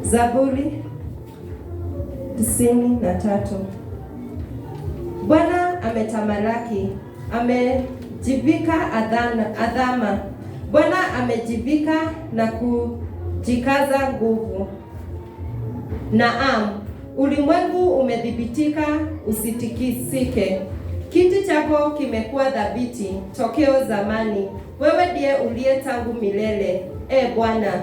Zaburi 93. Bwana ametamalaki, amejivika adhama. Bwana amejivika na kujikaza nguvu. Naam, ulimwengu umedhibitika usitikisike. Kiti chako kimekuwa thabiti tokeo zamani. Wewe ndiye uliye tangu milele, Bwana.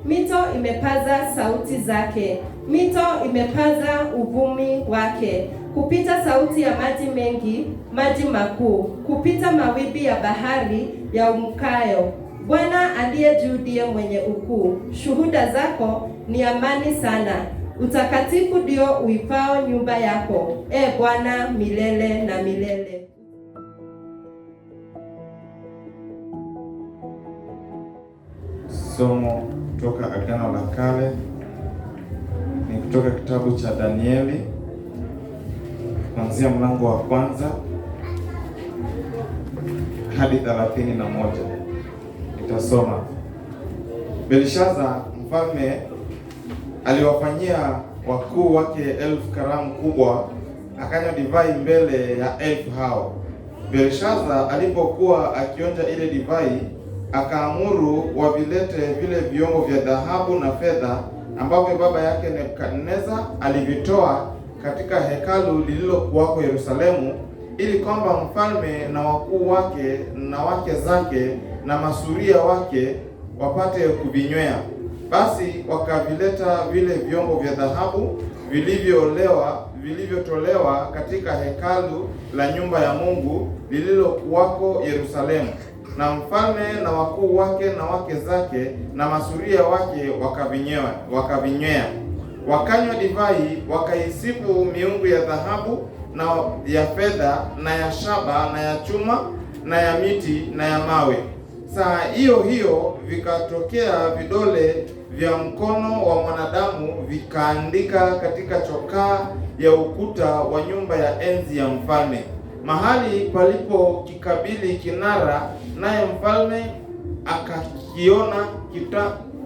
Mito imepaza sauti zake. Mito imepaza uvumi wake. Kupita sauti ya maji mengi, maji makuu. Kupita mawimbi ya bahari ya umkayo. Bwana aliye juu ndiye mwenye ukuu. Shuhuda zako ni amani sana. Utakatifu ndio uipao nyumba yako, Bwana, milele na milele. Somo kutoka Agano la Kale ni kutoka kitabu cha Danieli kuanzia mlango wa 1 hadi 31. Nitasoma. Belshaza mfalme aliwafanyia wakuu wake 1000 karamu kubwa, akanywa divai mbele ya 1000 hao. Belshaza alipokuwa akionja ile divai, akaamuru wavilete vile vyombo vya dhahabu na fedha ambavyo baba yake Nebukadneza alivitoa katika hekalu lililokuwako Yerusalemu, ili kwamba mfalme na wakuu wake na wake zake na masuria wake wapate kuvinywea. Basi wakavileta vile vyombo vya dhahabu vilivyotolewa katika hekalu la nyumba ya Mungu lililokuwako Yerusalemu, na mfalme na wakuu wake na wake zake na masuria wake wakavinywea. Wakanywa divai, wakaisifu miungu ya dhahabu na ya fedha na ya shaba na ya chuma na ya miti na ya mawe. Saa hiyo hiyo vikatokea vidole vya mkono wa mwanadamu, vikaandika katika chokaa ya ukuta wa nyumba ya enzi ya mfalme, mahali palipo kikabili kinara, naye mfalme akakiona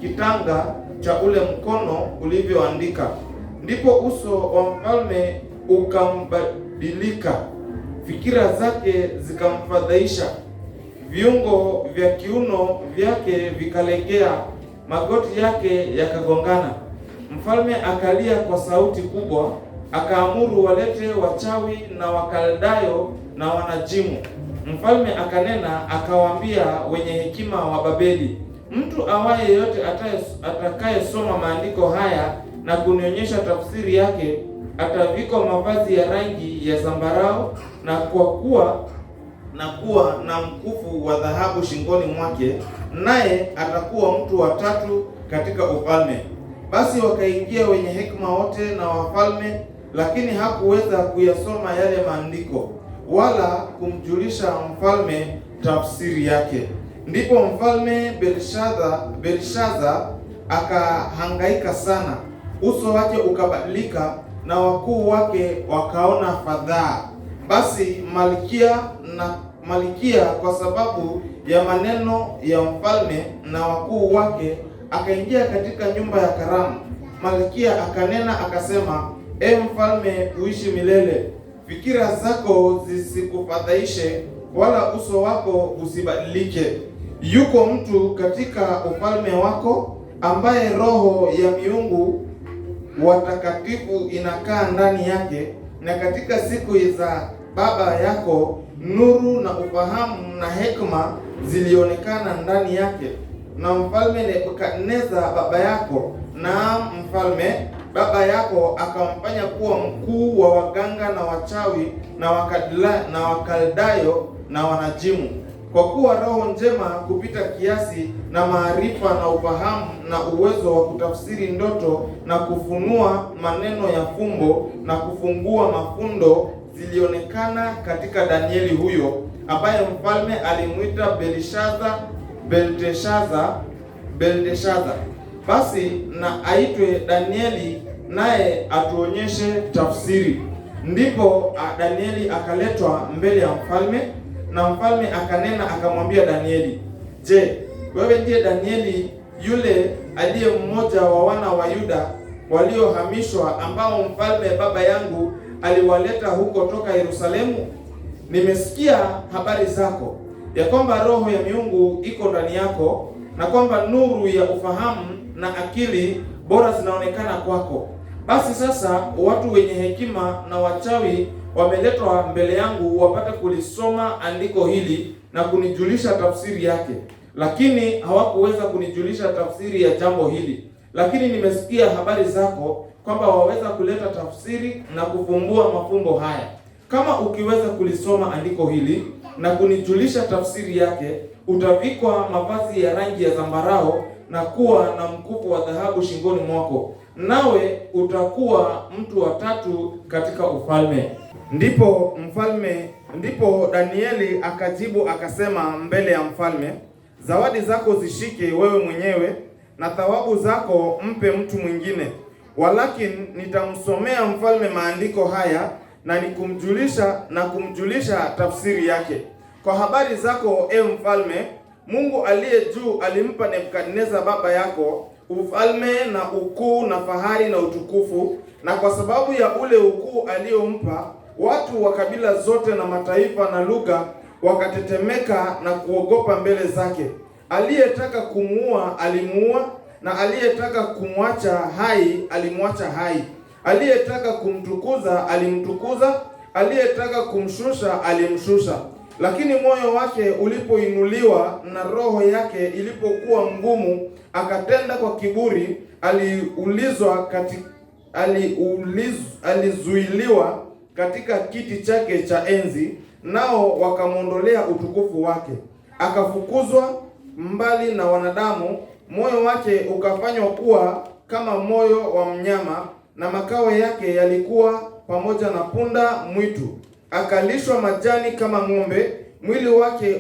kitanga cha ule mkono ulivyoandika. Ndipo uso wa mfalme ukambadilika, fikira zake zikamfadhaisha, viungo vya kiuno vyake vikalegea, magoti yake yakagongana. Mfalme akalia kwa sauti kubwa, akaamuru walete wachawi na Wakaldayo na wanajimu. Mfalme akanena akawaambia wenye hekima wa Babeli, mtu awaye yote atakayesoma maandiko haya na kunionyesha tafsiri yake, atavikwa mavazi ya rangi ya zambarau na kuwa na mkufu wa dhahabu shingoni mwake, naye atakuwa mtu wa 3 katika ufalme. Basi wakaingia wenye hekima wote na wafalme, lakini hakuweza kuyasoma yale maandiko wala kumjulisha mfalme tafsiri yake. Ndipo mfalme Belshaza akahangaika sana, uso wake ukabadilika na wakuu wake wakaona fadhaa. Basi Malkia kwa sababu ya maneno ya mfalme na wakuu wake akaingia katika nyumba ya karamu. Malkia akanena akasema, mfalme, uishi milele. Fikira zako zisikufadhaishe, wala uso wako usibadilike. Yuko mtu katika ufalme wako ambaye roho ya miungu watakatifu inakaa ndani yake, na katika siku za baba yako nuru na ufahamu na hekima zilionekana ndani yake. Na mfalme Nebukadneza baba yako, na mfalme baba yako akamfanya kuwa mkuu wa waganga na wachawi na Wakaldayo na wanajimu, kwa kuwa roho njema kupita kiasi na maarifa na ufahamu na uwezo wa kutafsiri ndoto na kufunua maneno ya fumbo na kufungua mafundo zilionekana katika Danieli huyo, ambaye mfalme alimwita Belteshaza. Basi na aitwe Danieli, naye atuonyeshe tafsiri. Ndipo Danieli akaletwa mbele ya mfalme, na mfalme akanena akamwambia Danieli, je, wewe ndiye Danieli yule aliye mmoja wa wana wa Yuda waliohamishwa, ambao mfalme baba yangu aliwaleta huko toka Yerusalemu? Nimesikia habari zako, ya kwamba roho ya miungu iko ndani yako, na kwamba nuru ya ufahamu na akili bora zinaonekana kwako. Basi sasa watu wenye hekima na wachawi wameletwa mbele yangu wapate kulisoma andiko hili na kunijulisha tafsiri yake, lakini hawakuweza kunijulisha tafsiri ya jambo hili. Lakini nimesikia habari zako kwamba waweza kuleta tafsiri na kufumbua mafumbo haya. Kama ukiweza kulisoma andiko hili na kunijulisha tafsiri yake, utavikwa mavazi ya rangi ya zambarau na kuwa na mkufu wa dhahabu shingoni mwako, nawe utakuwa mtu wa tatu katika ufalme. Ndipo Danieli akajibu akasema mbele ya mfalme, zawadi zako zishike wewe mwenyewe, na thawabu zako mpe mtu mwingine, walakini nitamsomea mfalme maandiko haya na kumjulisha tafsiri yake. Kwa habari zako, mfalme, Mungu aliye juu alimpa Nebukadneza baba yako ufalme na ukuu na fahari na utukufu, na kwa sababu ya ule ukuu aliyompa, watu wa kabila zote na mataifa na lugha wakatetemeka na kuogopa mbele zake. Aliyetaka kumuua alimuua, na aliyetaka kumwacha hai alimwacha hai. Aliyetaka kumtukuza alimtukuza, aliyetaka kumshusha alimshusha. Lakini moyo wake ulipoinuliwa na roho yake ilipokuwa ngumu, akatenda kwa kiburi, alizuiliwa katika kiti chake cha enzi, nao wakamwondolea utukufu wake. Akafukuzwa mbali na wanadamu, moyo wake ukafanywa kuwa kama moyo wa mnyama, na makao yake yalikuwa pamoja na punda mwitu. Akalishwa majani kama ng'ombe, mwili wake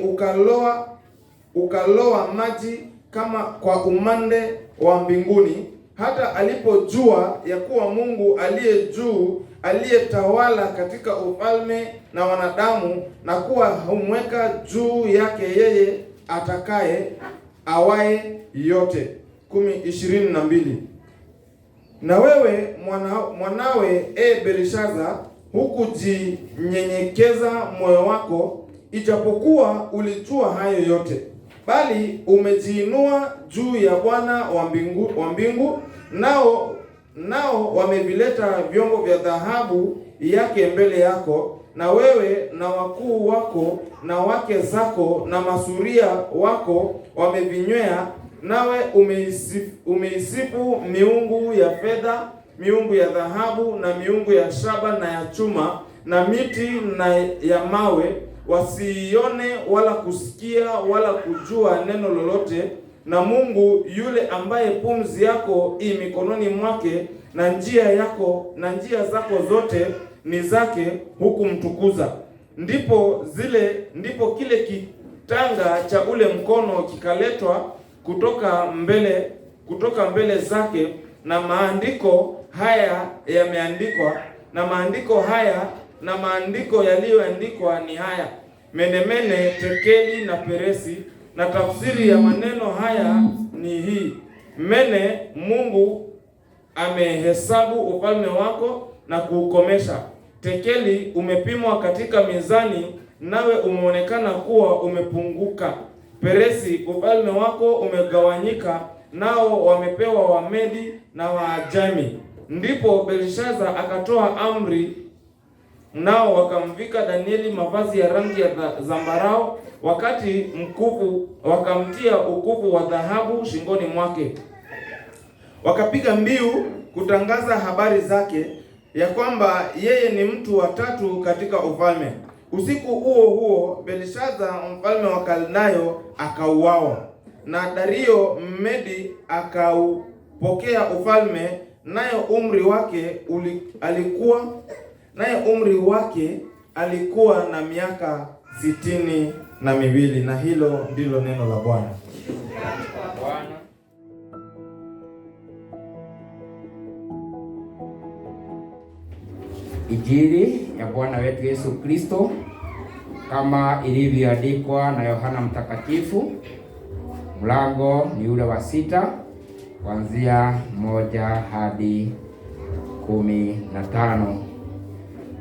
ukaloa maji kama kwa umande wa mbinguni, hata alipojua ya kuwa Mungu aliye juu aliyetawala katika ufalme na wanadamu, na kuwa humweka juu yake yeye atakaye awaye yote. 10:22. Na wewe mwanawe Belshaza, hukujinyenyekeza moyo wako, ijapokuwa ulijua hayo yote, bali umejiinua juu ya Bwana wa mbingu, nao wamevileta vyombo vya dhahabu yake mbele yako, na wewe na wakuu wako na wake zako na masuria wako wamevinywea, nawe umeisifu miungu ya fedha, miungu ya dhahabu na miungu ya shaba na ya chuma na miti na ya mawe, wasiione wala kusikia wala kujua neno lolote. Na Mungu yule ambaye pumzi yako i mikononi mwake, na njia zako zote ni zake, hukumtukuza. Ndipo kile kitanga cha ule mkono kikaletwa kutoka mbele zake, na maandiko haya yameandikwa, na maandiko yaliyoandikwa ni haya: Menemene, Tekeli na Peresi. Na tafsiri ya maneno haya ni hii: Mene, Mungu amehesabu ufalme wako na kuukomesha. Tekeli, umepimwa katika mizani, nawe umeonekana kuwa umepunguka. Peresi, ufalme wako umegawanyika, nao wamepewa Wamedi na Waajami. Ndipo Belshaza akatoa amri, nao wakamvika Danieli mavazi ya rangi ya zambarau, wakamtia ukufu wa dhahabu shingoni mwake. Wakapiga mbiu kutangaza habari zake, ya kwamba yeye ni mtu wa tatu katika ufalme. Usiku huo huo Belshaza mfalme wa Kaldayo akauawa, na Dario Mmedi akaupokea ufalme, naye umri wake alikuwa na miaka 62, na hilo ndilo neno la Bwana. Injili ya Bwana wetu Yesu Kristo kama ilivyoandikwa na Yohana Mtakatifu, mlango ni ule wa 6 kuanzia 1 hadi 15.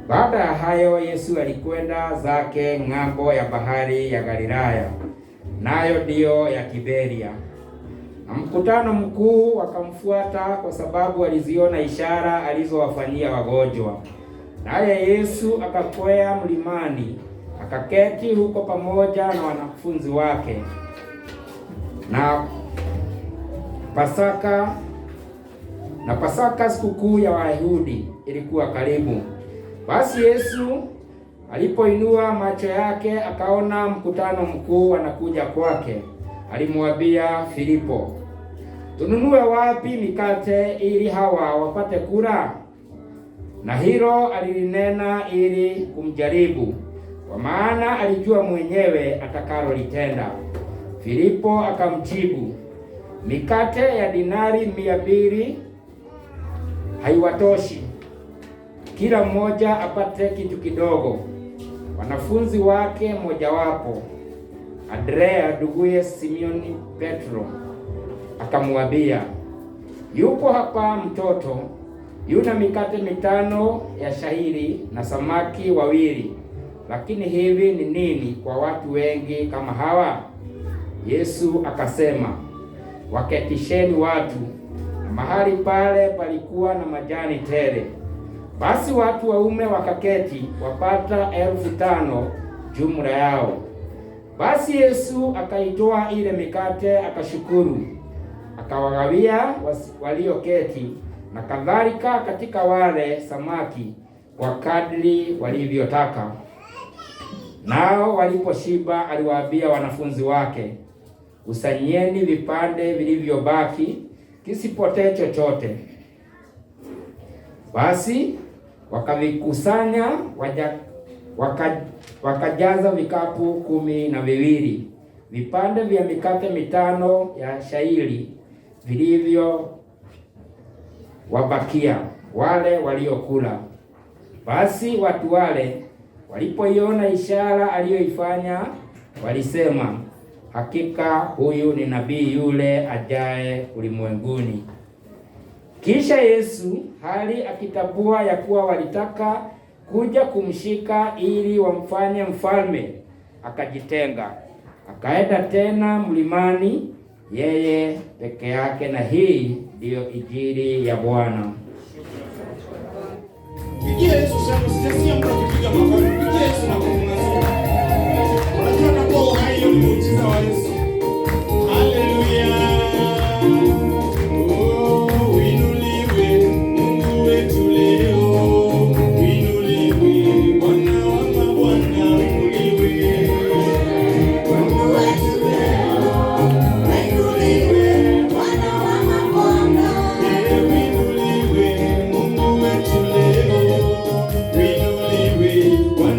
Baada ya hayo Yesu alikwenda zake ng'ambo ya bahari ya Galilaya, nayo ndiyo ya Tiberia. Na mkutano mkuu wakamfuata kwa sababu aliziona ishara alizowafanyia wagonjwa. Naye Yesu akakwea mlimani, akaketi huko pamoja na wanafunzi wake. Na Pasaka sikukuu ya Wayahudi ilikuwa karibu. Basi Yesu alipoinua macho yake akaona mkutano mkuu wanakuja kwake, alimwambia Filipo, tununue wapi mikate ili hawa wapate kula? Na hilo alilinena ili kumjaribu, kwa maana alijua mwenyewe atakalolitenda. Filipo akamjibu, mikate ya dinari 200 haiwatoshi kila mmoja apate kitu kidogo. Wanafunzi wake mojawapo, Andrea nduguye Simioni Petro, akamwambia, yupo hapa mtoto yuna mikate 5 ya shayiri na samaki 2, lakini hivi ni nini kwa watu wengi kama hawa? Yesu akasema, waketisheni watu. Na mahali pale palikuwa na majani tele. Basi watu waume wakaketi wapata 5,000 jumla yao. Basi Yesu akaitoa ile mikate, akashukuru, akawagawia walioketi, na kadhalika katika wale samaki kwa kadri walivyotaka. Nao waliposhiba aliwaambia wanafunzi wake, kusanyeni vipande vilivyobaki, kisipotee chochote. Basi wakavikusanya, wakajaza vikapu 12 vipande vya mikate 5 ya shayiri vilivyo wabakia wale waliokula. Basi watu wale walipoiona ishara aliyoifanya walisema, hakika huyu ni nabii yule ajaye ulimwenguni. Kisha Yesu, hali akitambua ya kuwa walitaka kuja kumshika ili wamfanye mfalme, akajitenga, akaenda tena mlimani yeye peke yake. Na hii ndiyo Injili ya Bwana. Yesu sasa sijasikia mtu akipiga makofi. Yesu na kumnasifu. Unajua kwa uhai ni muujiza wa Yesu. Haleluya. Oh, inuliwe Mungu wetu leo. Inuliwe Bwana wa mabwana, inuliwe. Mungu wetu leo. Inuliwe Bwana wa mabwana. Inuliwe Mungu wetu leo. Inuliwe Bwana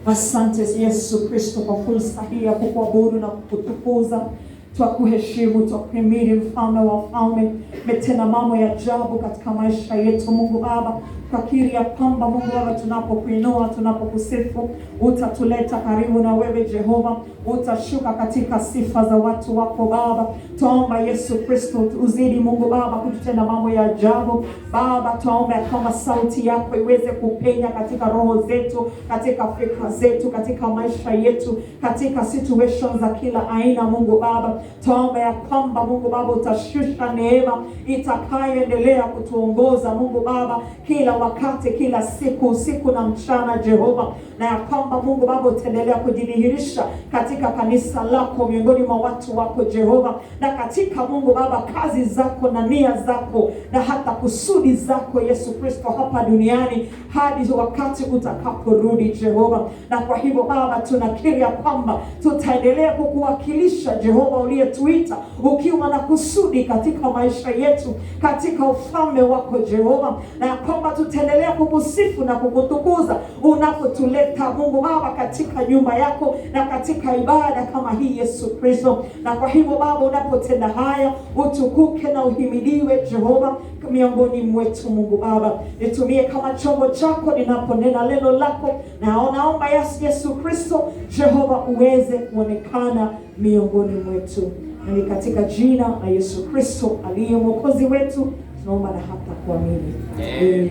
Asante Yesu Kristo kwa fursa hii ya kukuabudu na kukutukuza. Twakuheshimu, twakuhimidi mfalme wa wafalme. Umetenda mambo ya ajabu katika maisha yetu Mungu Baba. Tukiri ya kwamba Mungu Baba, tunapokuinua, tunapokusifu, utatuleta karibu na wewe Jehova. Utashuka katika sifa za watu wako Baba. Tuomba Yesu Kristo uzidi Mungu Baba kututenda mambo ya ajabu. Baba, tuomba kama sauti yako iweze kupenya katika roho zetu, katika fikra zetu, katika maisha yetu, katika situations za kila aina Mungu Baba. Tuomba ya kwamba Mungu Baba utashusha neema itakayoendelea kutuongoza Mungu Baba kila wakati, kila siku, usiku na mchana Jehova. Na ya kwamba Mungu Baba utaendelea kujidhihirisha katika kanisa lako, miongoni mwa watu wako Jehova, na katika Mungu Baba kazi zako na nia zako na hata kusudi zako Yesu Kristo hapa duniani hadi wakati utakaporudi Jehova. Na kwa hivyo Baba, tunakiri ya kwamba tutaendelea kukuwakilisha Jehova uliyetuita, ukiwa na kusudi katika maisha yetu, katika ufalme wako Jehova. Na kwamba tutaendelea kukusifu na kukutukuza unapotuleta Mungu Baba katika nyumba yako na katika ibada kama hii Yesu Kristo. Na kwa hivyo Baba, unapotenda haya, utukuke na uhimidiwe Jehova miongoni mwetu Mungu Baba. Nitumie kama chombo chako ninaponena neno lako, na naomba Yesu Kristo Jehova uweze kuonekana miongoni mwetu. Na ni katika jina la Yesu Kristo aliye mwokozi wetu tunaomba na hata kuamini. Amen.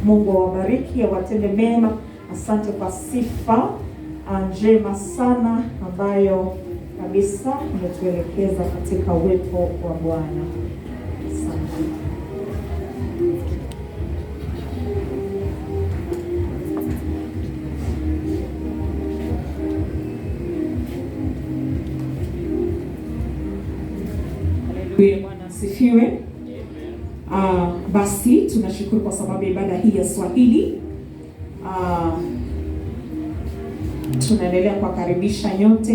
Mungu awabariki, awatende mema. Asante kwa sifa njema sana ambayo kabisa imetuelekeza katika uwepo wa Bwana. Asante. Haleluya, Bwana asifiwe. Basi tunashukuru kwa sababu ya ibada hii ya Swahili. Tunaendelea kuwakaribisha nyote,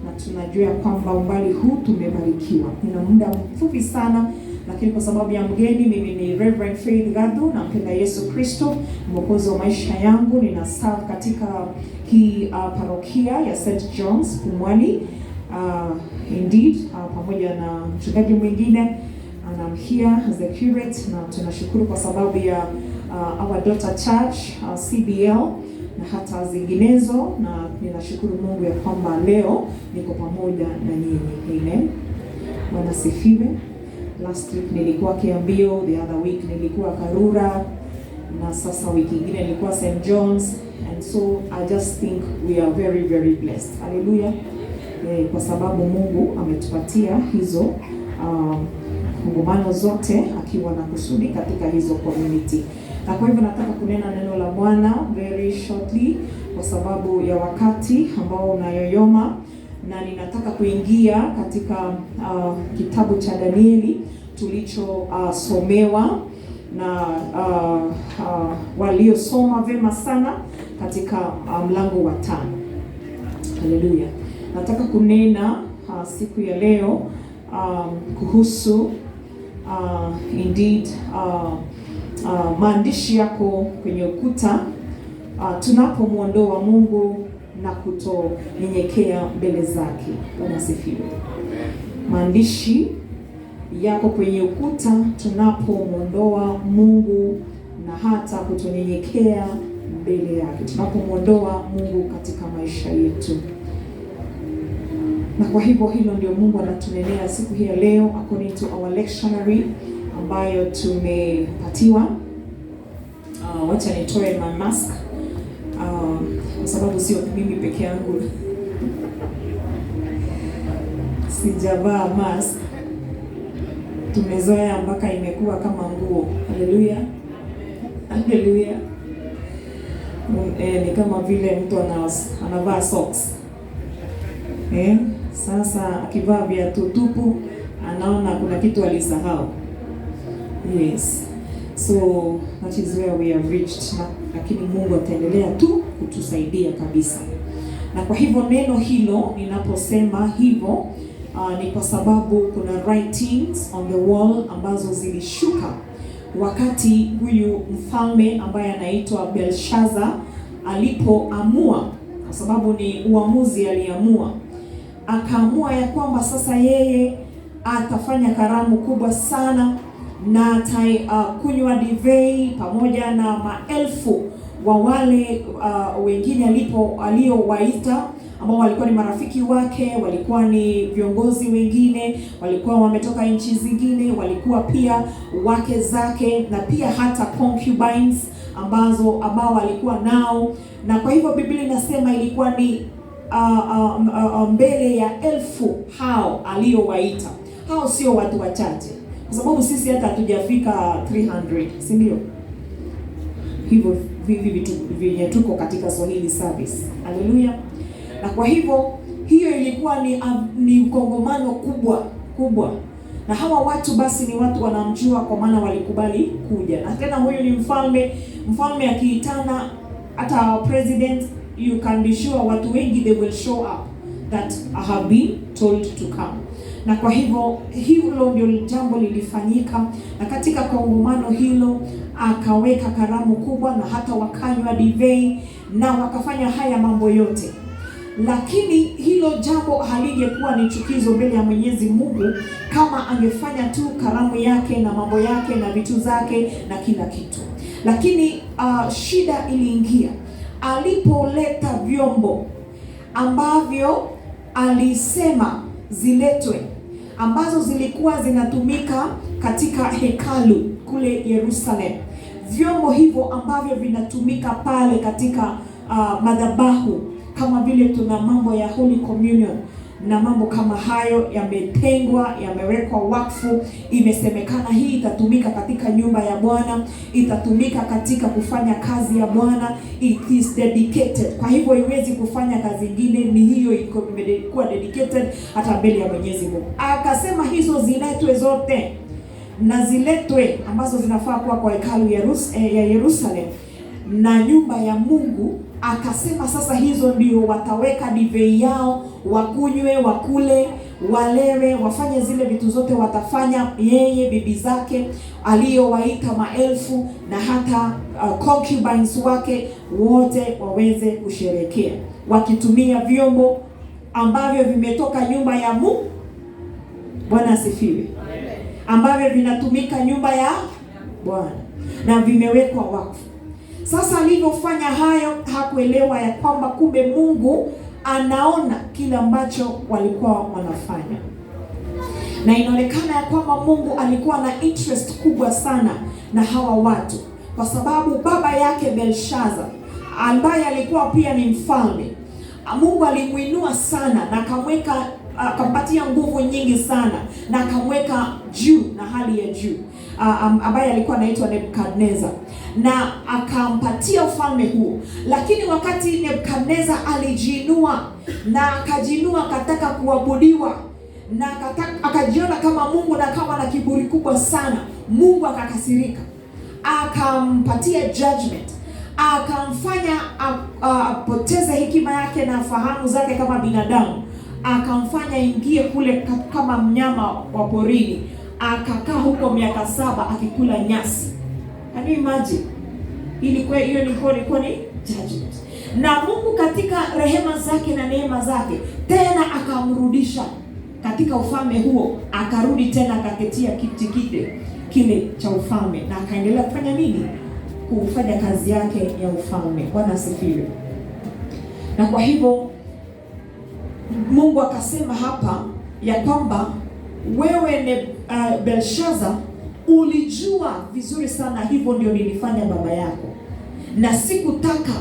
na tunajua kwamba umbali huu tumebarikiwa. Nina muda mfupi sana, lakini kwa sababu ya mgeni, mimi ni Reverend Faith Gadu, nampenda Yesu Kristo, mwokozi wa maisha yangu. Nina serve katika hii parokia ya St. John's Pumwani, indeed, pamoja na mchungaji mwingine. And I'm here as a curate, na tunashukuru kwa sababu ya our daughter church, CBL. na hata zinginezo, na ninashukuru Mungu ya kwamba leo niko pamoja na nyinyi. Amen. Bwana sifiwe. Last week nilikuwa Kiambio, the other week nilikuwa Karura, na sasa wiki nyingine nilikuwa St. John's, and so I just think we are very very blessed. Hallelujah. Kwa sababu Mungu ametupatia hizo kongamano zote akiwa na kusudi katika hizo community. Na kwa hivyo nataka kunena neno la Bwana very shortly kwa sababu ya wakati ambao unayoyoma, na ninataka kuingia katika kitabu cha Danieli tulicho somewa na waliosoma vema sana katika mlango wa 5. Haleluya. Nataka kunena siku ya leo kuhusu indeed maandishi yako kwenye ukuta tunapomwondoa Mungu na kutonyenyekea mbele zake. Bwana asifiwe. Maandishi yako kwenye ukuta tunapomwondoa Mungu na hata kutonyenyekea mbele yake, tunapomwondoa Mungu katika maisha yetu. Na kwa hivyo hilo ndio Mungu anatunenea siku hii ya leo according to our lectionary ambayo tumepatiwa. Wacha nitoe my mask kwa sababu sio mimi peke yangu sijavaa mask. Tumezoea mpaka imekuwa kama nguo. Haleluya. Haleluya. Ni kama vile mtu anavaa socks. Sasa akivaa viatu tupu anaona kuna kitu alisahau. Yes. So that is where we have reached. Lakini Mungu ataendelea tu kutusaidia kabisa. Na kwa hivyo neno hilo ninaposema hivyo ni kwa sababu kuna writings on the wall ambazo zilishuka wakati huyu mfalme ambaye anaitwa Belshazzar alipoamua, kwa sababu ni uamuzi aliamua. Akaamua ya kwamba sasa yeye atafanya karamu kubwa sana na kunywa divei pamoja na maelfu wa wale wengine aliowaita ambao walikuwa ni marafiki wake, walikuwa ni viongozi wengine, walikuwa wametoka nchi zingine, walikuwa pia wake zake na pia hata concubines ambao walikuwa nao. Na kwa hivyo Biblia inasema ilikuwa ni mbele ya elfu hao aliowaita. Hao sio watu wachache, kwa sababu sisi hata hatujafika 300, si ndio? Hivyo vitu vyenye tuko katika Swahili service. Haleluya. Na kwa hivyo hiyo ilikuwa ni kongamano kubwa. Na hawa watu basi ni watu wanamjua kwa maana walikubali kuja. Na tena huyu ni mfalme akiitana hata president, you can be sure watu wengi they will show up that have been told to come. Na kwa hivyo hilo ndio jambo lilifanyika, na katika kongamano hilo akaweka karamu kubwa na hata wakanywa divei na wakafanya haya mambo yote. Lakini hilo jambo halingekuwa ni chukizo mbele ya Mwenyezi Mungu kama angefanya tu karamu yake na mambo yake na vitu zake na kila kitu. Lakini shida iliingia alipoleta vyombo ambavyo alisema ziletwe, ambazo zilikuwa zinatumika katika hekalu kule Yerusalem. Vyombo hivyo ambavyo vinatumika pale katika madhabahu, kama vile tuna mambo ya Holy Communion na mambo kama hayo yametengwa, yamewekwa wakfu. Imesemekana hii itatumika katika nyumba ya Bwana, itatumika katika kufanya kazi ya Bwana, it is dedicated. Kwa hivyo iwezi kufanya kazi nyingine, ni hiyo imekuwa dedicated hata mbele ya Mwenyezi Mungu. Akasema hizo ziletwe zote, na ziletwe ambazo zinafaa kuwa kwa hekalu ya Yerusalem na nyumba ya Mungu. Akasema sasa hizo ndio wataweka divei yao, wakunywe, wakule, walewe, wafanye zile vitu zote watafanya yeye, bibi zake aliowaita maelfu na hata concubines wake wote waweze kusherekea wakitumia vyombo ambavyo vimetoka nyumba ya Mungu. Bwana asifiwe. Ambavyo vinatumika nyumba ya Bwana na vimewekwa wakfu. Sasa alivyofanya hayo, hakuelewa ya kwamba kumbe Mungu anaona kile ambacho walikuwa wanafanya, na inaonekana ya kwamba Mungu alikuwa na interest kubwa sana na hawa watu, kwa sababu baba yake Belshaza ambaye alikuwa pia ni mfalme, Mungu alimuinua sana na akampatia nguvu nyingi sana na akamweka juu na hali ya juu, ambaye alikuwa anaitwa Nebukadneza, na akampatia ufalme huu. Lakini wakati Nebukadneza alijiinua na akajiinua akataka kuabudiwa na akajiona kama Mungu na kama na kiburi kubwa sana, Mungu akakasirika, akampatia judgment, akamfanya apoteze hekima yake na fahamu zake kama binadamu, akamfanya ingie kule kama mnyama wa porini, akakaa huko miaka 7 akikula nyasi. Can you imagine? Ilikuwa ni judgment. Na Mungu katika rehema zake na neema zake tena akamrudisha katika ufalme huo, akarudi tena akaketia kiti kile cha ufalme, na akaendelea kufanya nini? Kufanya kazi yake ya ufalme. Bwana asifiwe. Na kwa hivyo Mungu akasema hapa ya kwamba wewe Belshaza ulijua vizuri sana, hivyo ndio nilifanya baba yako, na sikutaka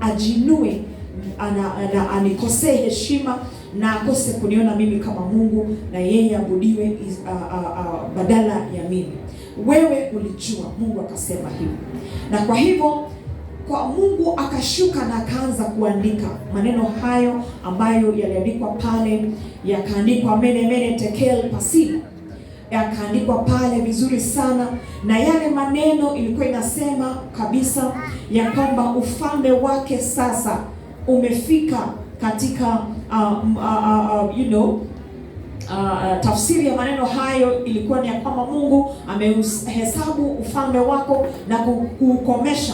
ajinue anikosee heshima na akose kuniona mimi kama Mungu na yeye abudiwe badala ya mimi. Wewe ulijua. Mungu akasema hivyo. Na kwa hivyo kwa Mungu akashuka na akaanza kuandika maneno hayo ambayo yaliandikwa pale, yakaandikwa mene tekel pasila, yakaandikwa pale vizuri sana, na yale maneno ilikuwa inasema kabisa ya kwamba ufalme wake sasa umefika katika tafsiri ya maneno hayo ilikuwa ni ya kwamba Mungu amehesabu ufalme wako na kukomesha.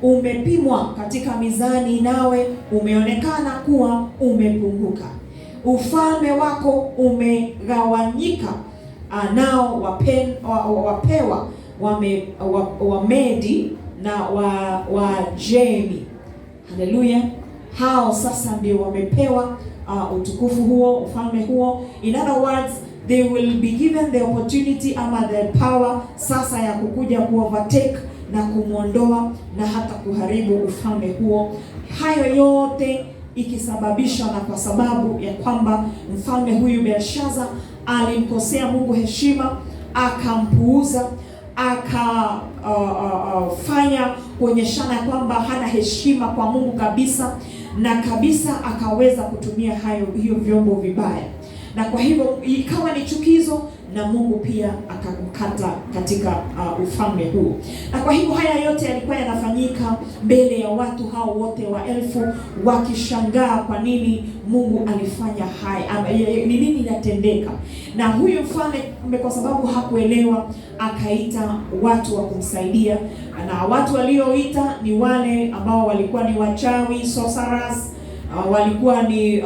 Umepimwa katika mizani, nawe umeonekana kuwa umepunguka. Ufalme wako umegawanyika, nao wapewa Wamedi na Wajemi. Haleluya! Hao sasa ndio wamepewa utukufu huo, ufalme huo. In other words, they will be given the opportunity ama the power sasa ya kukuja kuovertake na kumwondoa na hata kuharibu ufalme huo. Hayo yote ikisababishwa na kwa sababu ya kwamba mfalme huyu Belshaza alimkosea Mungu heshima, akampuuza, akafanya kuonyeshana kwamba hana heshima kwa Mungu kabisa, na kabisa akaweza kutumia hiyo vyombo vibaya, na kwa hivyo ikawa ni chukizo, na Mungu pia akamkata katika ufalme huu. Na kwa hivyo haya yote yalikuwa yanafanyika mbele ya watu hao wote wa elfu, wakishangaa kwa nini Mungu alifanya haya, ni nini inatendeka. Na huyu mfalme kwa sababu hakuelewa, akaita watu wa kumsaidia, na watu walioita ni wale ambao walikuwa ni wachawi, sorcerers, walikuwa ni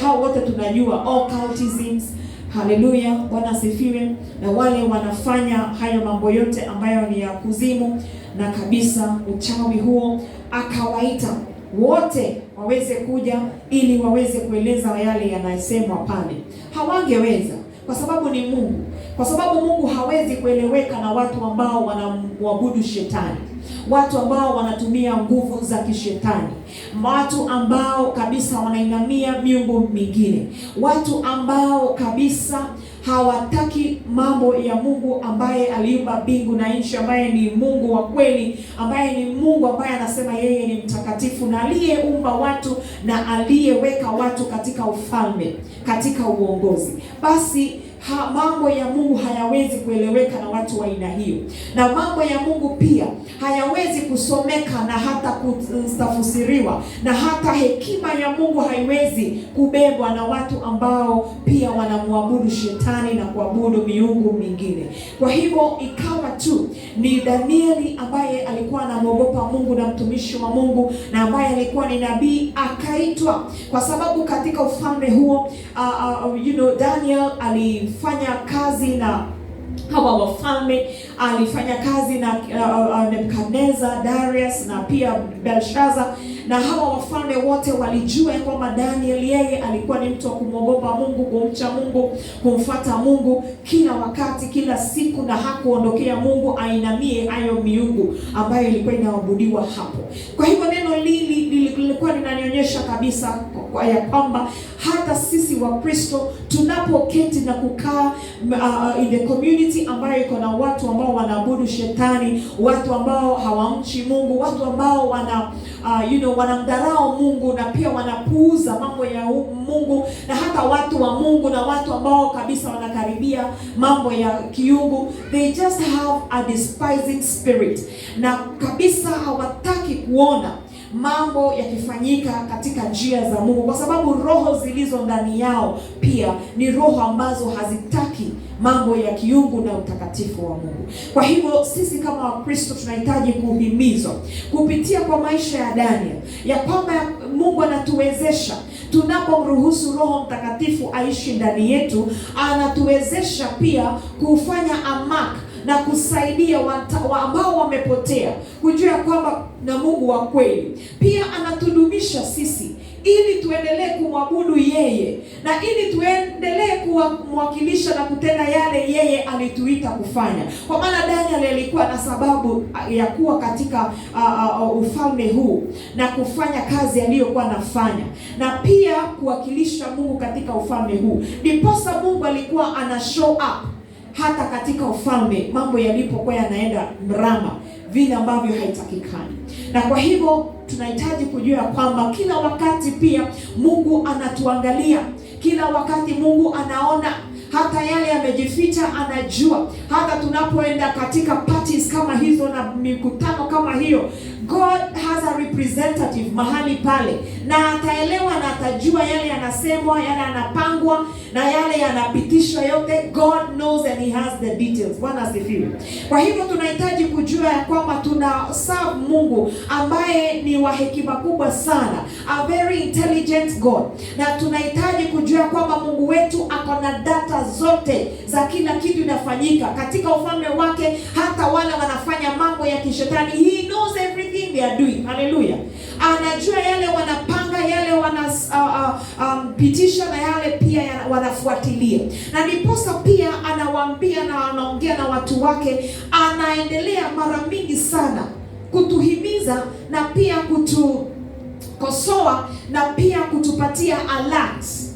hao wote tunajua occultisms. Haleluya, Bwana asifiwe. Na wale wanafanya hayo mambo yote ambayo ni ya kuzimu na kabisa uchawi huo, akawaita wote waweze kuja ili waweze kueleza yale yanayosemwa pale. Hawangeweza kwa sababu ni Mungu. Kwa sababu Mungu hawezi kueleweka na watu ambao wanamwabudu shetani, watu ambao wanatumia nguvu za kishetani, watu ambao kabisa wanainamia miungu mingine, watu ambao kabisa hawataki mambo ya Mungu ambaye aliumba mbingu na nchi, ambaye ni Mungu wa kweli, ambaye ni Mungu ambaye anasema yeye ni mtakatifu, na aliyeumba watu na aliyeweka watu katika ufalme, katika uongozi. Basi mambo ya Mungu hayawezi kueleweka na watu wa aina hiyo, na mambo ya Mungu pia hayawezi kusomeka na hata kutafsiriwa, na hata hekima ya Mungu haiwezi kubebwa na watu ambao pia wanamwabudu shetani na kuabudu miungu mingine. Kwa hivyo ikawa tu ni Danieli ambaye alikuwa anamwogopa Mungu na mtumishi wa Mungu, na ambaye alikuwa ni nabii, akaitwa kwa sababu katika ufalme huo Daniel alifanya kazi na hawa wafalme alifanya kazi na Nebukadneza, Darius na pia Belshaza, na hawa wafalme wote walijua kwamba Daniel yeye alikuwa ni mtu wa kumwogopa Mungu, kumcha Mungu, kumfuata Mungu kila wakati, kila siku, na hakuondokea Mungu ainamie hayo miungu ambayo ilikuwa inaabudiwa hapo. Kwa hivyo neno lilikuwa linanionyesha kabisa ya kwamba hata sisi wa Kristo tunapoketi na kukaa in the community ambayo iko na watu ambao wanaabudu shetani, watu ambao hawamchi Mungu, watu ambao wanamdharau Mungu na pia wanapuuza mambo ya Mungu, na hata watu wa Mungu na watu ambao kabisa wanakaribia mambo ya kiungu, they just have a despising spirit, na kabisa hawataki kuona mambo yakifanyika katika njia za Mungu, kwa sababu roho zilizo ndani yao pia ni roho ambazo hazitaki mambo ya kiungu na utakatifu wa Mungu. Kwa hivyo sisi kama Wakristo tunahitaji kuhimizwa kupitia kwa maisha ya Daniel ya kwamba Mungu anatuwezesha tunapomruhusu Roho Mtakatifu aishi ndani yetu, anatuwezesha pia kufanya amaka na kusaidia ambao wamepotea kujua kwamba na Mungu wa kweli. Pia anatudumisha sisi ili tuendelee kumwabudu yeye, na ili tuendelee kumwakilisha na kutenda yale yeye alituita kufanya. Kwa maana Daniel alikuwa na sababu ya kuwa katika ufalme huu na kufanya kazi aliyokuwa anafanya, na pia kuwakilisha Mungu katika ufalme huu. Ndiposa Mungu alikuwa ana show up hata katika ufalme mambo yalipokuwa yanaenda mrama vile ambavyo haitakikani. Na kwa hivyo tunahitaji kujua kwamba kila wakati pia Mungu anatuangalia, kila wakati Mungu anaona, hata yale yamejificha anajua. Hata tunapoenda katika parties kama hizo na mikutano kama hiyo, God has a representative mahali pale, na ataelewa na atajua yale yanasemwa, yale yanapangwa na yale yanapitishwa yote. God knows and he has the details. Bwana asifiwe. Kwa hivyo tunahitaji kujua ya kwamba tuna serve Mungu ambaye ni wa hekima kubwa sana, a very intelligent God, na tunahitaji kujua kwamba Mungu wetu ako na data zote za kila kitu inafanyika katika ufalme wake. Hata wale wanafanya mambo ya kishetani, he knows everything they are doing. Hallelujah. Anajua yale wanapanga, yale wanapitisha na yale pia wanafuatilia. Na ndiposa pia anawaambia na anaongea na watu wake, anaendelea mara mingi sana kutuhimiza na pia kutukosoa na pia kutupatia alerts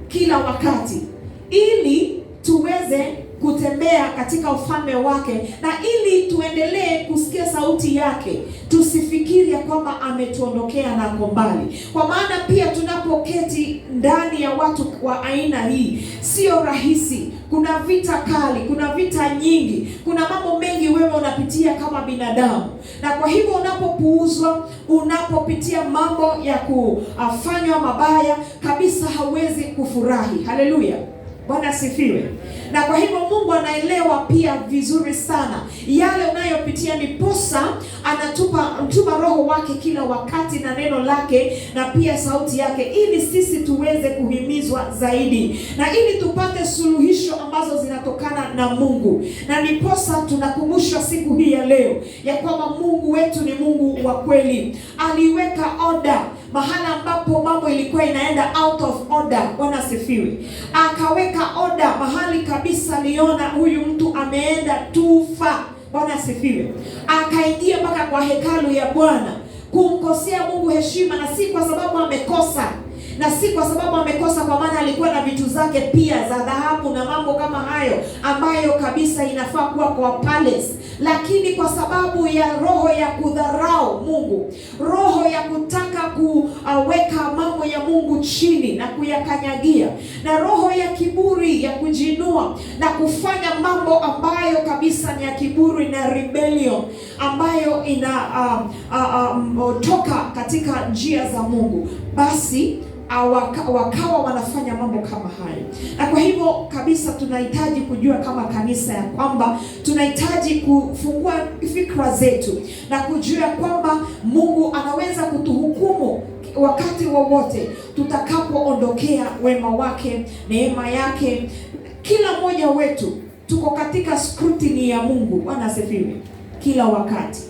kila wakati, ili tuweze kutembea katika ufalme wake, na ili tuendelee kusikia sauti yake, tusifikiri ya kwamba ametuondokea na ako mbali. Kwa maana pia tunapoketi ndani ya watu wa aina hii sio rahisi. Kuna vita kali, kuna vita nyingi, kuna mambo mengi wewe unapitia kama binadamu, na kwa hivyo unapopuuzwa, unapopitia mambo ya kufanywa mabaya kabisa, hauwezi kufurahi. Haleluya. Bwana asifiwe. Na kwa hivyo Mungu anaelewa pia vizuri sana yale unayopitia, ni posa anatupa roho wake kila wakati na neno lake na pia sauti yake, ili sisi tuweze kuhimizwa zaidi na ili tupate suluhisho ambazo zinatokana na Mungu. Na ni posa tunakumbushwa siku hii ya leo ya kwamba Mungu wetu ni Mungu wa kweli. Aliweka order mahala ambapo mambo ilikuwa inaenda out of order. Bwana asifiwe. Akaweka order mahali kabisa aliona huyu mtu ameenda too far. Bwana asifiwe. Akaingia mpaka kwa hekalu ya Bwana kumkosea Mungu heshima, na si kwa sababu amekosa, na si kwa sababu amekosa kwa maana alikuwa na vitu zake pia za dhahabu na mambo kama hayo ambayo kabisa inafaa kuwa kwa palace, lakini kwa sababu ya roho ya kudharau Mungu, roho ya kutaka kuweka mambo ya Mungu chini na kuyakanyagia, na roho ya kiburi ya kujinua na kufanya mambo ambayo kabisa ni ya kiburi na rebellion ambayo toka katika njia za Mungu, basi wakawa wanafanya mambo kama hayo. Na kwa hivyo kabisa tunahitaji kujua kama kanisa ya kwamba tunahitaji kufungua fikra zetu na kujua kwamba Mungu anaweza kutuhukumu wakati wowote tutakapoondokea wema wake, neema yake. Kila mmoja wetu tuko katika scrutiny ya Mungu. Bwana asifiwe. Kila wakati.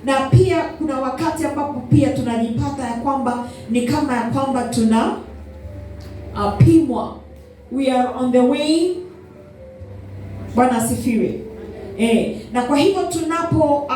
Na pia kuna wakati ambapo pia tunajipata ya kwamba ni kama ya kwamba tuna pimwa. We are on the way. Bwana asifiwe. Na kwa hivyo tunapo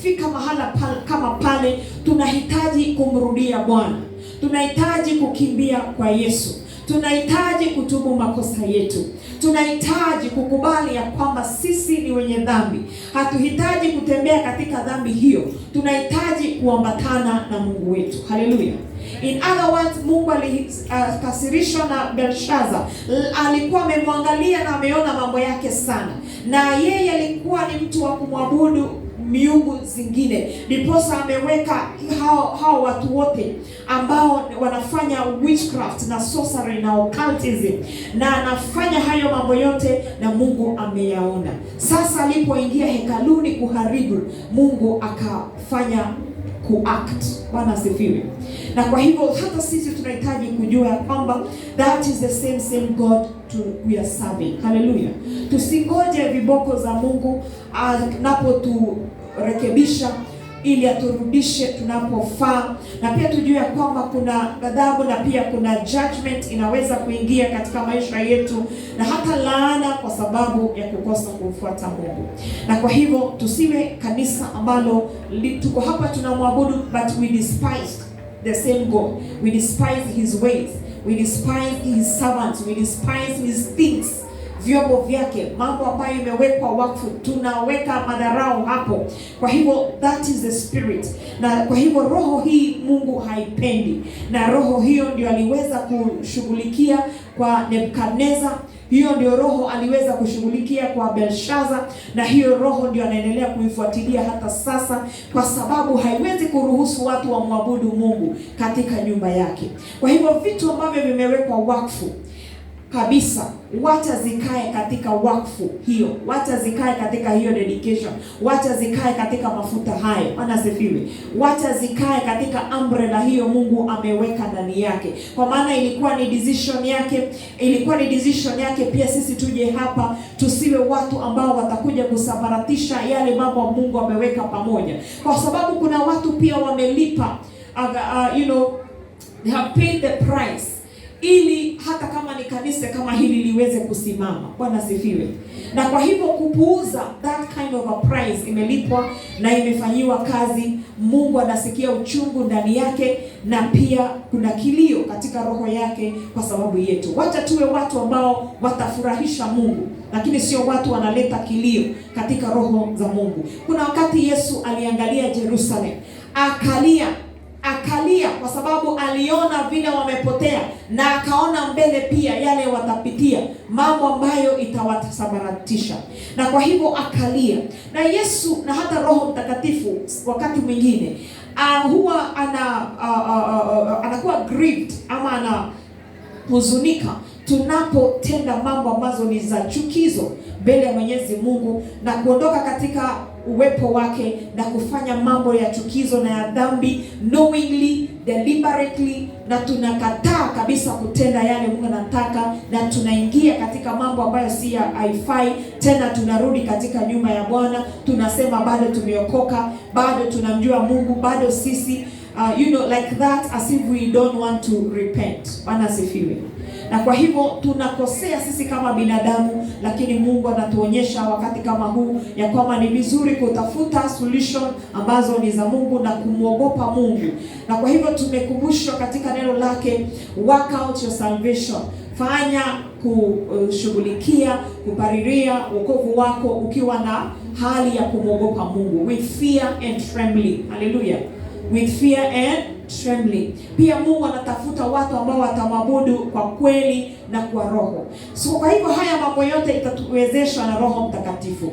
fika mahala kama pale, tunahitaji kumrudia Bwana. Tunahitaji kukimbia kwa Yesu. Tunahitaji kutubu makosa yetu. Tunahitaji kukubali ya kwamba sisi ni wenye dhambi. Hatuhitaji kutembea katika dhambi hiyo. Tunahitaji kuambatana na Mungu wetu. Haleluya. In other words, Mungu alikasirishwa na Belshaza. Alikuwa amemwangalia na ameona mambo yake sana. Na yeye alikuwa ni mtu wa kumwabudu miungu zingine. Ndiposa ameweka hao watu wote ambao wanafanya witchcraft na sorcery na occultism, na anafanya hayo mambo yote na Mungu ameyaona. Sasa alipoingia hekaluni kuharibu, Mungu akafanya kuact. Bwana asifiwe. Na kwa hivyo hata sisi tunahitaji kujua ya kwamba that is the same God we are serving. Hallelujah. Tusingoje viboko za Mungu anapoturekebisha ili aturudishe tunapofaa. Na pia tujue ya kwamba kuna ghadhabu na pia kuna judgment inaweza kuingia katika maisha yetu, na hata laana kwa sababu ya kukosa kumfuata Mungu. Na kwa hivyo tusiwe kanisa ambalo tuko hapa tunamwabudu but we despise the same God. We despise his ways. We despise his servants. We despise his things. Vyombo vyake, mambo ambayo imewekwa wakfu, tunaweka madharau hapo. Kwa hivyo that is the spirit. Na kwa hivyo roho hii Mungu haipendi. Na roho hiyo ndio aliweza kushughulikia kwa Nebukadneza. Hiyo ndio roho aliweza kushughulikia kwa Belshaza, na hiyo roho ndio anaendelea kuifuatilia hata sasa, kwa sababu haiwezi kuruhusu watu wamwabudu Mungu katika nyumba yake. Kwa hivyo vitu ambavyo vimewekwa wakfu kabisa, wacha zikae katika wakfu hiyo, wacha zikae katika hiyo dedication, wacha zikae katika mafuta hayo. Bwana asifiwe. Wacha zikae katika umbrella hiyo Mungu ameweka ndani yake, kwa maana ilikuwa ni decision yake. Pia sisi tuje hapa tusiwe watu ambao watakuja kusambaratisha yale mambo Mungu ameweka pamoja, kwa sababu kuna watu pia wamelipa they have paid the price ili hata kama ni kanisa kama hili liweze kusimama. Bwana asifiwe. Na kwa hivyo kupuuza that kind of a price imelipwa na imefanyiwa kazi, Mungu anasikia uchungu ndani yake, na pia kuna kilio katika roho yake kwa sababu yetu. Wacha tuwe watu ambao watafurahisha Mungu, lakini sio watu wanaleta kilio katika roho za Mungu. Kuna wakati Yesu aliangalia Jerusalem, akalia kwa sababu aliona vile wamepotea, na akaona mbele pia yale watapitia, mambo ambayo itawasambaratisha. Na kwa hivyo akalia. Na Yesu na hata Roho Mtakatifu wakati mwingine huwa anakuwa grieved ama anahuzunika tunapotenda mambo ambazo ni za chukizo mbele ya Mwenyezi Mungu, na kuondoka katika uwepo wake na kufanya mambo ya chukizo na ya dhambi knowingly, deliberately, na tunakataa kabisa kutenda yale Mungu anataka, na tunaingia katika mambo ambayo si haifai tena. Tunarudi katika nyumba ya Bwana, tunasema bado tumeokoka, bado tunamjua Mungu, bado sisi like that, as if we don't want to repent. Bwana asifiwe. Na kwa hivyo tunakosea sisi kama binadamu, lakini Mungu anatuonyesha wakati kama huu ya kwamba ni vizuri kutafuta solution ambazo ni za Mungu na kumwogopa Mungu. Na kwa hivyo tumekumbushwa katika neno lake, work out your salvation. Fanya kushughulikia, kupariria wokovu wako ukiwa na hali ya kumwogopa Mungu, with fear and trembling. Hallelujah. With fear and trembling. Pia Mungu anatafuta watu ambao watamwabudu kwa kweli na kwa roho. So kwa hivyo haya mambo yote itatuwezeshwa na Roho Mtakatifu.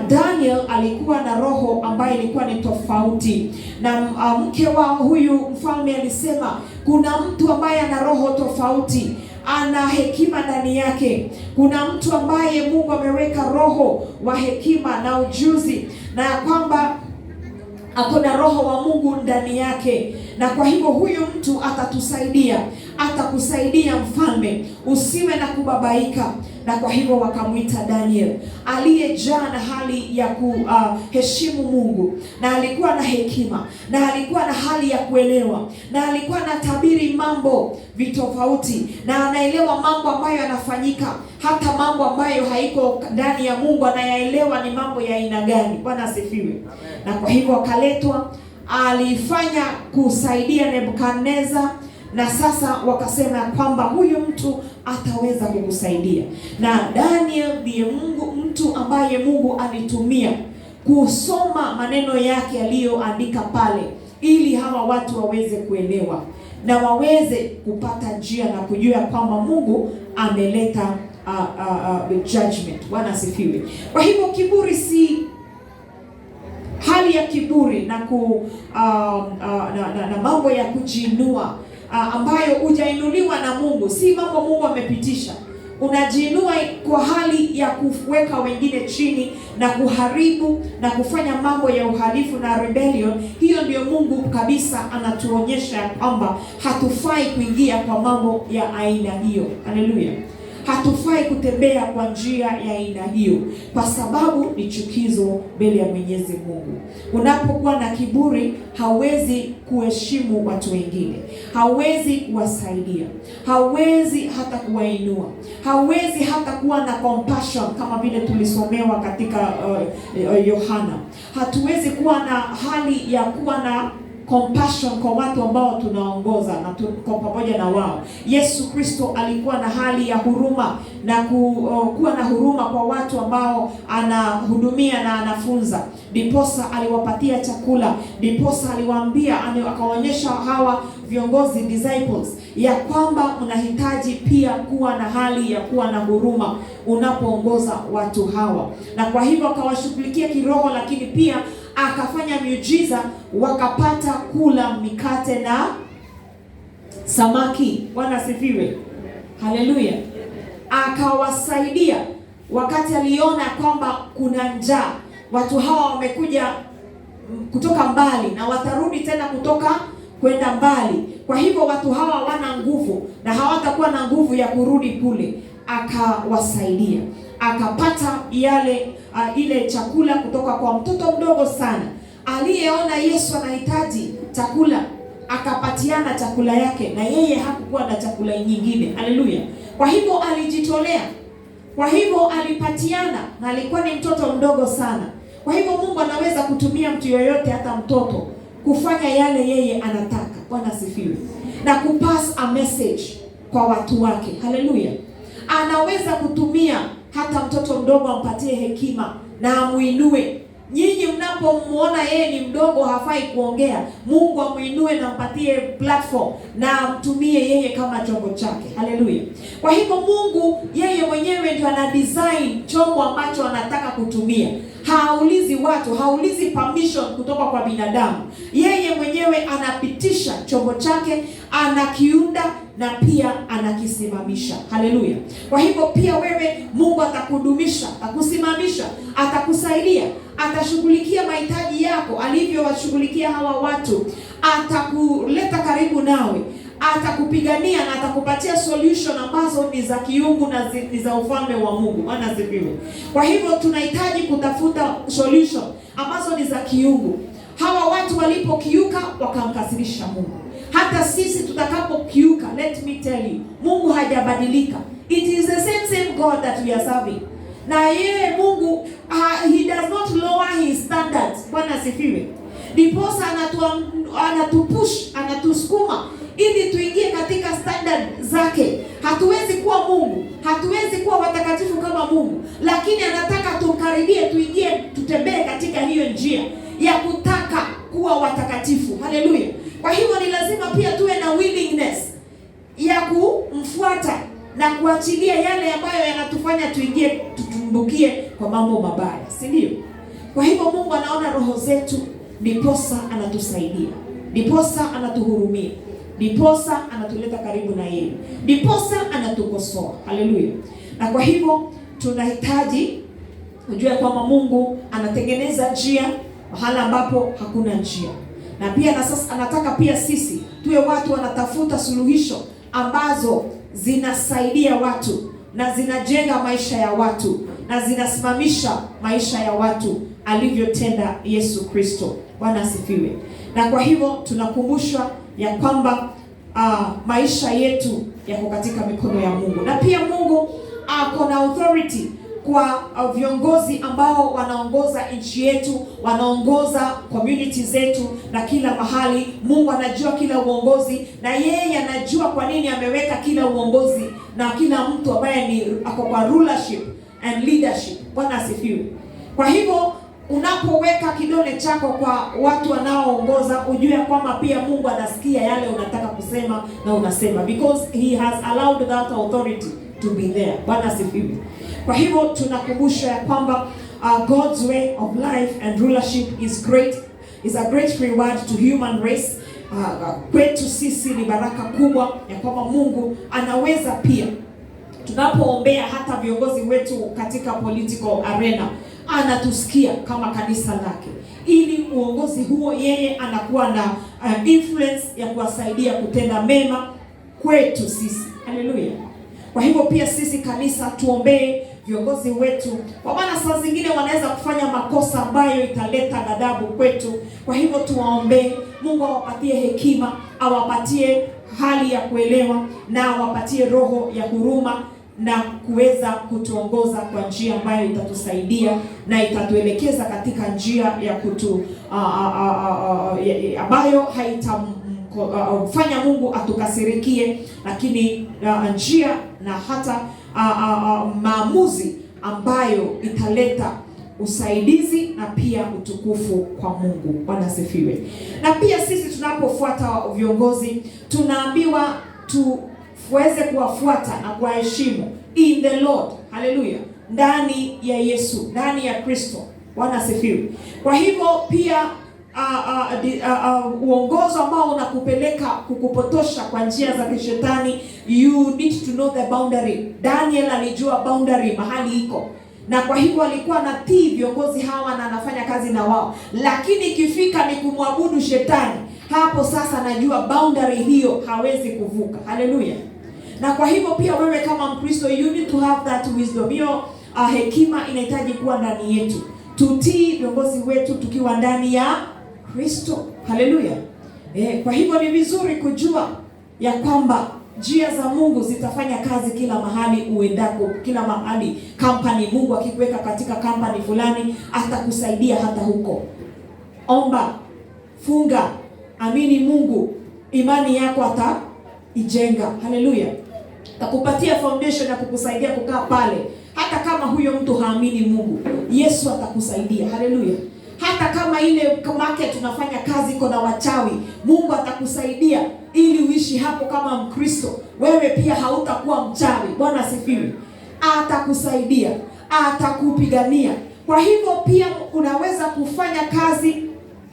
Daniel alikuwa na roho ambayo ilikuwa ni tofauti, na mke wa huyu mfalme alisema kuna mtu ambaye ana roho tofauti, ana hekima ndani yake. Kuna mtu ambaye Mungu ameweka roho wa hekima na ujuzi, na kwamba akona roho wa Mungu ndani yake. Na kwa hivyo huyu mtu atatusaidia, atakusaidia mfalme, usiwe na kubabaika. Na kwa hivyo wakamwita Daniel, aliyejaa na hali ya kuheshimu Mungu, na alikuwa na hekima, na alikuwa na hali ya kuelewa, na alikuwa na tabiri mambo vitofauti, na anaelewa mambo ambayo yanafanyika, hata mambo ambayo haiko ndani ya Mungu anayaelewa ni mambo ya aina gani. Bwana asifiwe. Na kwa hivyo akaletwa, alifanya kusaidia Nebukadneza, na sasa wakasema kwamba huyu mtu ataweza kukusaidia. Na Daniel ndiye mtu ambaye Mungu alitumia kusoma maneno yake aliyoandika pale, ili hawa watu waweze kuelewa na waweze kupata njia na kujua kwamba Mungu ameleta judgment. Bwana asifiwe. Kwa hivyo kiburi si hali ya kiburi na mambo ya kujiinua ambayo hujainuliwa na Mungu, si mambo Mungu amepitisha. Unajiinua kwa hali ya kuweka wengine chini na kuharibu na kufanya mambo ya uhalifu na rebellion. Hiyo ndio Mungu kabisa anatuonyesha kwamba hatufai kuingia kwa mambo ya aina hiyo. Haleluya. Hatufai kutembea kwa njia ya aina hiyo, kwa sababu ni chukizo mbele ya Mwenyezi Mungu. Unapokuwa na kiburi, hauwezi kuheshimu watu wengine, hauwezi kuwasaidia, hauwezi hata kuwainua, hauwezi hata kuwa na compassion kama vile tulisomewa katika Yohana. Hatuwezi kuwa na hali ya kuwa na compassion kwa watu ambao tunaongoza na tuko pamoja na wao. Yesu Kristo alikuwa na hali ya huruma na kuwa na huruma kwa watu ambao anahudumia na anafunza. Diposa aliwapatia chakula, diposa aliwaambia, akawaonyesha hawa viongozi disciples ya kwamba unahitaji pia kuwa na hali ya kuwa na huruma unapoongoza watu hawa. Na kwa hivyo akawashughulikia kiroho, lakini pia akafanya miujiza, wakapata kula mikate na samaki. Bwana asifiwe. Haleluya. Akawasaidia wakati aliona kwamba kuna njaa. Watu hawa wamekuja kutoka mbali na watarudi tena kutoka kwenda mbali. Kwa hivyo watu hawa hawana nguvu na hawatakuwa na nguvu ya kurudi kule. Akawasaidia, akapata ile chakula kutoka kwa mtoto mdogo sana aliyeona Yesu anahitaji chakula, akapatiana chakula yake, na yeye hakukuwa na chakula nyingine. Haleluya. Kwa hivyo alijitolea, kwa hivyo alipatiana, na alikuwa ni mtoto mdogo sana. Kwa hivyo Mungu anaweza kutumia mtu yoyote, hata mtoto, kufanya yale yeye anataka. Bwana asifiwe. Na kupass a message kwa watu wake. Haleluya. Anaweza kutumia hata mtoto mdogo, ampatie hekima na amuinue. Nyinyi mnapomuona yeye ni mdogo, hafai kuongea, Mungu amuinue na mpatie platform na amtumie yeye kama chombo chake. Haleluya. Kwa hivyo Mungu yeye mwenyewe ndio ana design chombo ambacho anataka kutumia. Haulizi watu, haulizi permission kutoka kwa binadamu. Yeye mwenyewe anapitisha chombo chake, anakiunda na pia anakisimamisha. Haleluya. Kwa hivyo pia wewe Mungu atakudumisha, atakusimamisha, atakusaidia, atashughulikia mahitaji yako alivyowashughulikia hawa watu, atakuleta karibu nawe, atakupigania na atakupatia solution ambazo ni za kiungu na ni za ufalme wa Mungu. Bwana asifiwe. Kwa hivyo tunahitaji kutafuta solution ambazo ni za kiungu. Hawa watu walipokiuka wakamkasirisha Mungu. Hata sisi tutakapokiuka, let me tell you, Mungu hajabadilika. It is the same God that we are serving. Na yeye Mungu he does not lower his standards. Bwana asifiwe. Diposa anatupush, anatusukuma ili tuingie katika standard zake. Hatuwezi kuwa Mungu, hatuwezi kuwa watakatifu kama Mungu, lakini anataka tumkaribie, tuingie, tutembee katika hiyo njia ya kutaka kuwa watakatifu. Haleluya. Kwa hivyo ni lazima pia tuwe na willingness ya kumfuata na kuachilia yale ambayo yanatufanya tuingie, tutumbukie kwa mambo mabaya, si ndio? Kwa hivyo Mungu anaona roho zetu, ndiposa anatusaidia, ndiposa anatuhurumia, ndiposa anatuleta karibu na yeye, ndiposa anatukosoa. Haleluya. Na kwa hivyo tunahitaji kujua kwamba Mungu anatengeneza njia mahala ambapo hakuna njia. Na pia na sasa anataka pia sisi tuwe watu wanatafuta suluhisho ambazo zinasaidia watu na zinajenga maisha ya watu na zinasimamisha maisha ya watu alivyotenda Yesu Kristo. Bwana asifiwe. Na kwa hivyo tunakumbushwa ya kwamba maisha yetu yako katika mikono ya Mungu, na pia Mungu ako na authority kwa viongozi ambao wanaongoza nchi yetu, wanaongoza community zetu na kila mahali. Mungu anajua kila uongozi, na yeye anajua kwa nini ameweka kila uongozi na kila mtu ambaye ni ako kwa rulership and leadership. Bwana asifiwe. Kwa hivyo unapoweka kidole chako kwa watu wanaoongoza, ujue kwamba pia Mungu anasikia yale unataka kusema na unasema, because he has allowed that authority to be there. Bwana asifiwe. Kwa hivyo tunakumbusha ya kwamba God's way of life and rulership is a great reward to human race. Kwetu sisi ni baraka kubwa ya kwamba Mungu anaweza pia, tunapoombea hata viongozi wetu katika political arena, anatusikia kama kanisa lake, ili uongozi huo yeye anakuwa na influence ya kuwasaidia kutenda mema kwetu sisi. Haleluya. Kwa hivyo pia sisi kanisa tuombee viongozi wetu, kwa maana saa zingine wanaweza kufanya makosa ambayo italeta ghadhabu kwetu. Kwa hivyo tuwaombee, Mungu awapatie hekima, awapatie hali ya kuelewa, na awapatie roho ya huruma na kuweza kutuongoza kwa njia ambayo itatusaidia na itatuelekeza katika njia ya ambayo haitamfanya Mungu atukasirikie, lakini njia na hata maamuzi ambayo italeta usaidizi na pia utukufu kwa Mungu. Bwana asifiwe. Na pia sisi tunapofuata viongozi tunaambiwa tuweze kuwafuata na kuwaheshimu in the Lord. Haleluya. Ndani ya Yesu, ndani ya Kristo. Bwana asifiwe. Kwa hivyo pia uongozo ambao unakupeleka kukupotosha kwa njia za kishetani, you need to know the boundary. Daniel alijua boundary mahali iko, na kwa hivyo alikuwa anatii viongozi hawa na anafanya kazi na wao, lakini ikifika ni kumwabudu shetani, hapo sasa najua boundary hiyo hawezi kuvuka. Haleluya. Na kwa hivyo pia wewe kama Mkristo, you need to have that wisdom. Hiyo hekima inahitaji kuwa ndani yetu, tutii viongozi wetu tukiwa ndani ya Kristo. Haleluya. Kwa hivyo ni vizuri kujua ya kwamba njia za Mungu zitafanya kazi kila mahali uendako, kila mahali company. Mungu akikuweka katika company fulani atakusaidia hata huko. Omba, funga, amini Mungu, imani yako ataijenga. Haleluya. Atakupatia foundation ya kukusaidia kukaa pale. Hata kama huyo mtu haamini Mungu, Yesu atakusaidia. Haleluya. Hata kama ile market tunafanya kazi kuna wachawi, Mungu atakusaidia ili uishi hapo kama Mkristo. Wewe pia hautakuwa mchawi. Bwana asifiwe. Atakusaidia, atakupigania. Kwa hivyo pia unaweza kufanya kazi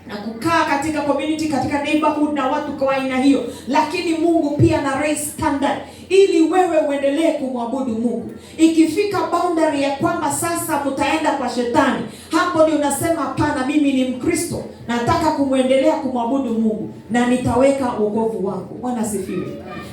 na kukaa katika community, katika neighborhood na watu kwa aina hiyo, lakini Mungu pia na raise standard ili wewe uendelee kumwabudu Mungu. Ikifika boundary ya kwamba sasa mtaenda kwa shetani, hapo ndio unasema hapana, mimi ni Mkristo, nataka kumuendelea kumwabudu Mungu na nitaweka wokovu wangu. Bwana asifiwe.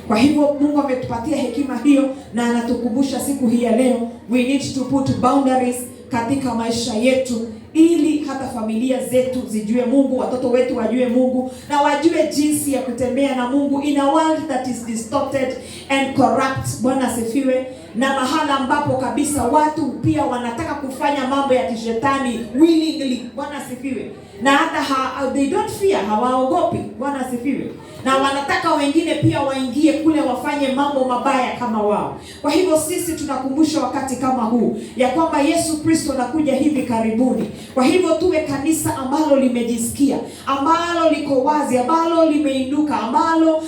Kwa hivyo Mungu ametupatia hekima hiyo na anatukumbusha siku hii ya leo, we need to put boundaries katika maisha yetu, ili hata familia zetu zijue Mungu, watoto wetu wajue Mungu, na wajue jinsi ya kutembea na Mungu in a world that is distorted and corrupt. Bwana asifiwe. Na mahala ambapo kabisa watu pia wanataka kufanya mambo ya kishetani willingly. Bwana asifiwe. Na hata they don't fear, hawaogopi. Bwana asifiwe. Na wanataka wengine pia waingie kule wafanye mambo mabaya kama wao. Kwa hivyo sisi tunakumbusha wakati kama huu ya kwamba Yesu Kristo anakuja hivi karibuni. Kwa hivyo tuwe kanisa ambalo limejisikia, ambalo liko wazi, ambalo limeinuka, ambalo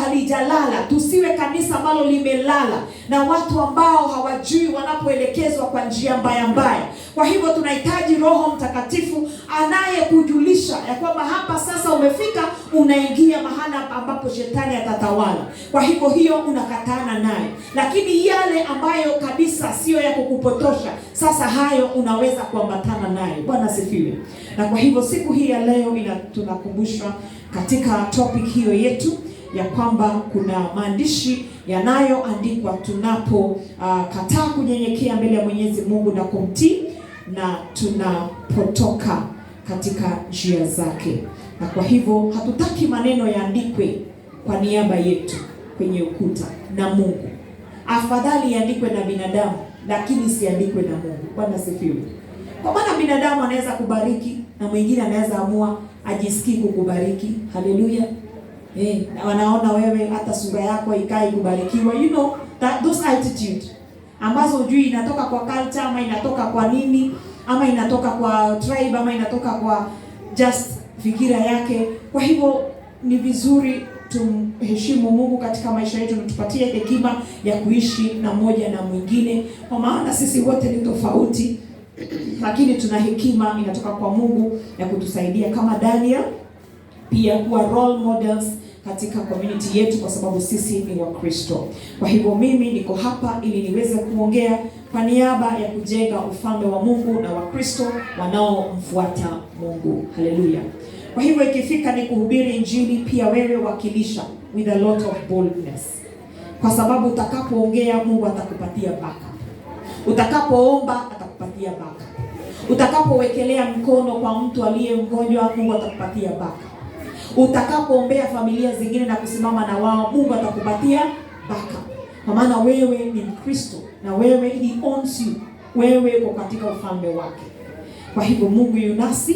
halijalala. Tusiwe kanisa ambalo limelala na watu ambao hawajui wanapoelekezwa kwa njia mbaya mbaya. Kwa hivyo tunahitaji Roho Mtakatifu anayekujulisha ya kwamba hapa sasa umefika, unaingia mahala ambapo shetani atatawala. Kwa hivyo hiyo unakatana naye. Lakini yale ambayo kabisa sio ya kukupotosha, sasa hayo unaweza kuambatana naye. Bwana asifiwe. Na kwa hivyo siku hii ya leo tunakumbushwa katika topic hiyo yetu ya kwamba kuna maandishi yanayoandikwa tunapo kataa kunyenyekea mbele ya Mwenyezi Mungu na kumtii, na tunapotoka katika njia zake. Na kwa hivyo hatutaki maneno yaandikwe kwa niaba yetu kwenye ukuta na Mungu. Afadhali yaandikwe na binadamu, lakini siandikwe na Mungu. Bwana sifiwe. Kwa maana binadamu anaweza kubariki na mwingine anaweza amua ajisikii kukubariki. Haleluya. Na wanaona wewe hata sura yako ikai kubarikiwa. You know that those attitude ambazo hujui inatoka kwa culture ama inatoka kwa nini, ama inatoka kwa tribe, ama inatoka kwa just fikira yake. Kwa hivyo ni vizuri tumheshimu Mungu katika maisha yetu na tupatie hekima ya kuishi na mmoja na mwingine, kwa maana sisi wote ni tofauti, lakini tuna hekima inatoka kwa Mungu ya kutusaidia kama Daniel pia kuwa role models katika community yetu, kwa sababu sisi ni Wakristo. Kwa hivyo mimi niko hapa ili niweze kuongea kwa niaba ya kujenga ufalme wa Mungu na Wakristo wanaomfuata Mungu. Haleluya. Kwa hivyo ikifika ni kuhubiri Injili, pia wewe wakilisha with a lot of boldness, kwa sababu utakapoongea Mungu atakupatia backup. Utakapoomba atakupatia backup. Utakapowekelea mkono kwa mtu aliye mgonjwa Mungu atakupatia backup. Utakapoombea familia zingine na kusimama na wao Mungu atakupatia backup. Kwa maana wewe ni Mkristo na wewe he owns you. Wewe uko katika ufalme wake. Kwa hivyo Mungu yunasi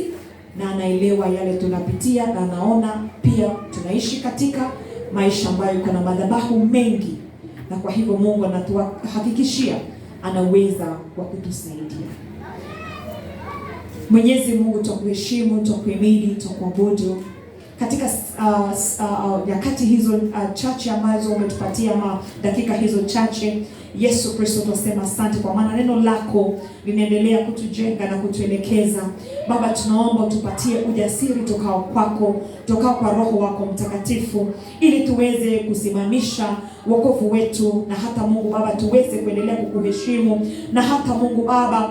na anaelewa yale tunapitia, na anaona pia tunaishi katika maisha ambayo kuna madhabahu mengi, na kwa hivyo Mungu anatuhakikishia anaweza wa kutusaidia. Mwenyezi Mungu tukuheshimu, tukuhimidi, tukuabudu katika nyakati hizo chache ambazo umetupatia, dakika hizo chache. Yesu Kristo tunasema asante, kwa maana neno lako linaendelea kutujenga na kutuelekeza. Baba, tunaomba tupatie ujasiri tokao kwako, tokao kwa Roho wako Mtakatifu, ili tuweze kusimamisha wokovu wetu, na hata Mungu Baba tuweze kuendelea kukuheshimu, na hata Mungu Baba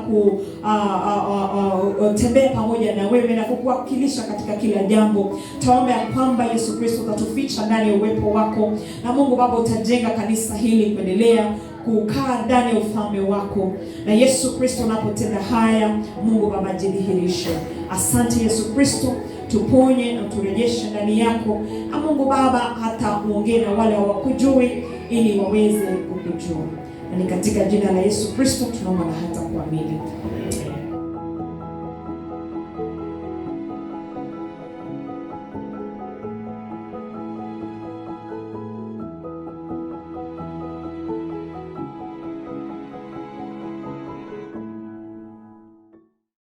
kutembea pamoja na wewe na kukuwakilisha katika kila jambo. Tuombe ya kwamba Yesu Kristo utatuficha ndani ya uwepo wako, na Mungu Baba utajenga kanisa hili kuendelea kukaa ndani ya ufalme wako. Na Yesu Kristo unapotenda haya, Mungu Baba jidhihirishe. Asante Yesu Kristo, tuponye na turejeshe ndani yako, na Mungu Baba hata uongee na wale hawakujui ili waweze kukujua. Na ni katika jina la Yesu Kristo tunaomba na hata kuamini.